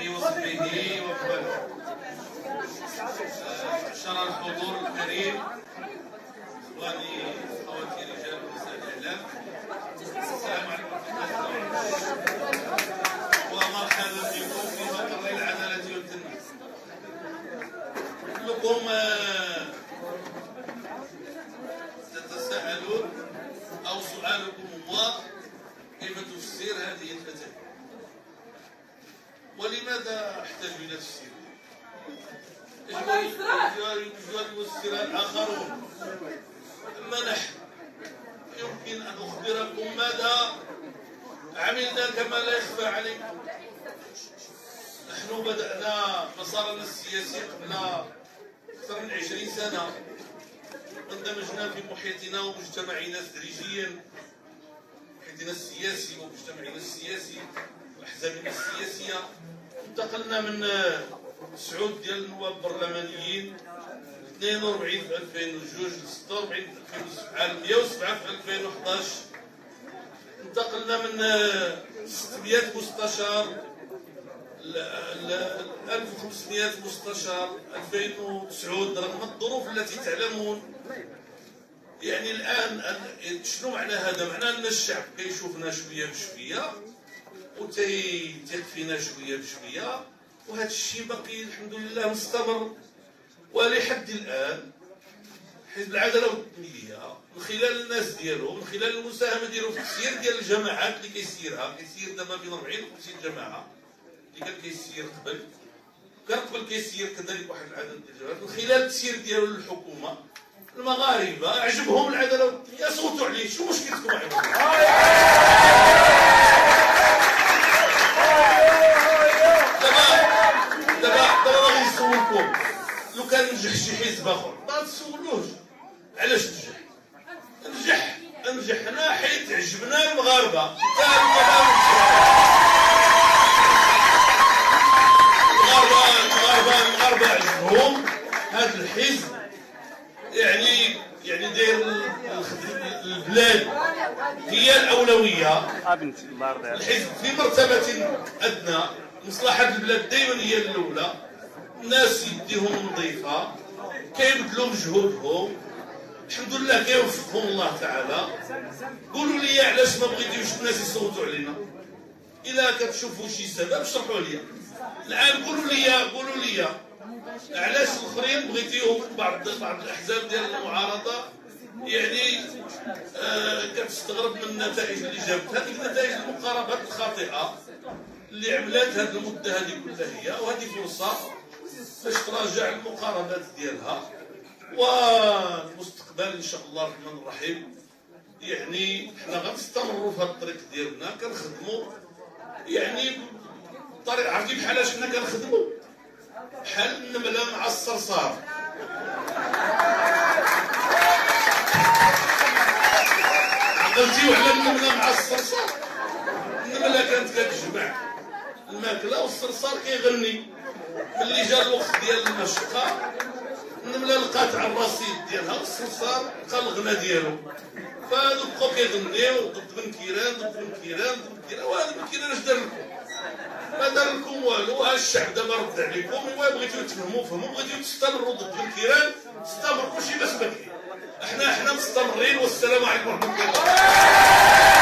في وصفه وقبل. شرى الحضور الكريم اخواني اخواتي رجال ونساء الاعلام، السلام عليكم ورحمه الله وبركاته ومرحبا بكم في مقر العداله والتنميه. كلكم تتساءلون او سؤالكم هو كيف تفسر هذه الفتاة؟ ولماذا احتاج الى تفسير؟ يفسرها الاخرون، اما نحن يمكن ان اخبركم ماذا عملنا كما لا يخفى عليكم. نحن بدانا مسارنا السياسي قبل اكثر من 20 سنه، اندمجنا في محيطنا ومجتمعنا تدريجيا، محيطنا السياسي ومجتمعنا السياسي واحزابنا السياسيه. انتقلنا من 9 ديال النواب البرلمانيين 42 في 2002 ل 46 في 2007 ل 107 في 2011. انتقلنا من 600 مستشار ل 1500 مستشار 2009 رغم الظروف التي تعلمون. يعني الان شنو معنى هذا؟ معناه ان الشعب كيشوفنا شويه بشويه وتيثق فينا شويه بشويه، وهذا الشيء باقي الحمد لله مستمر. ولحد الان حزب العداله والتنميه من خلال الناس ديالو، من خلال المساهمه ديالو في التسيير ديال الجماعات اللي كيسير دابا بين 40 و 50 جماعه اللي كان كيسير قبل، كان قبل كيسير كذلك واحد العدد ديال الجماعات. من خلال التسيير ديالو للحكومه المغاربه عجبهم العداله والتنميه، صوتوا عليه. شو مشكلتكم عندكم؟ دابا غادي نسولكم، لو كان نجح شي حزب اخر ما تسولوش علاش نجح حنا حيت عجبنا المغاربه. المغاربه عجبهم هذا الحزب، يعني داير البلاد هي الاولويه، الحزب في مرتبه ادنى، مصلحه البلاد دائما هي الاولى. الناس يديهم نظيفه، كيبذلوا مجهودهم، الحمد لله كيوفقهم الله تعالى. قولوا لي علاش ما بغيتيوش الناس يصوتوا علينا؟ الا كتشوفوا شي سبب شرحوا لي. الان قولوا لي علاش الاخرين بغيتيهم بعض الاحزاب ديال المعارضه يعني كتستغرب من النتائج اللي جابت. هذه النتائج المقاربات الخاطئه اللي عملت هذه المده هذه كلها هي، وهذه فرصه باش تراجع المقاربات ديالها. والمستقبل ان شاء الله الرحمن الرحيم يعني حنا غنستمروا في هذا الطريق ديالنا، كنخدموا يعني بطريقه. عرفتي بحال اش حنا كنخدموا؟ بحال النمله مع الصرصار. عقلتيو على النمله مع الصرصار؟ النمله كانت كتجمع الماكله والصرصار كيغني. ملي جا الوقت ديال المشقه النمله لقات على الرصيد ديالها والصرصار لقى الغنى ديالو، فهادو بقاو كيغنيو ضد بن كيران. وهذا بن كيران اش دار لكم؟ ما دار لكم والو. ها الشعب دابا رد عليكم. ايوا بغيتو تفهموا بغيتو تستمروا ضد بن كيران استمروا، ماشي بس بكري. احنا مستمرين. والسلام عليكم ورحمه الله.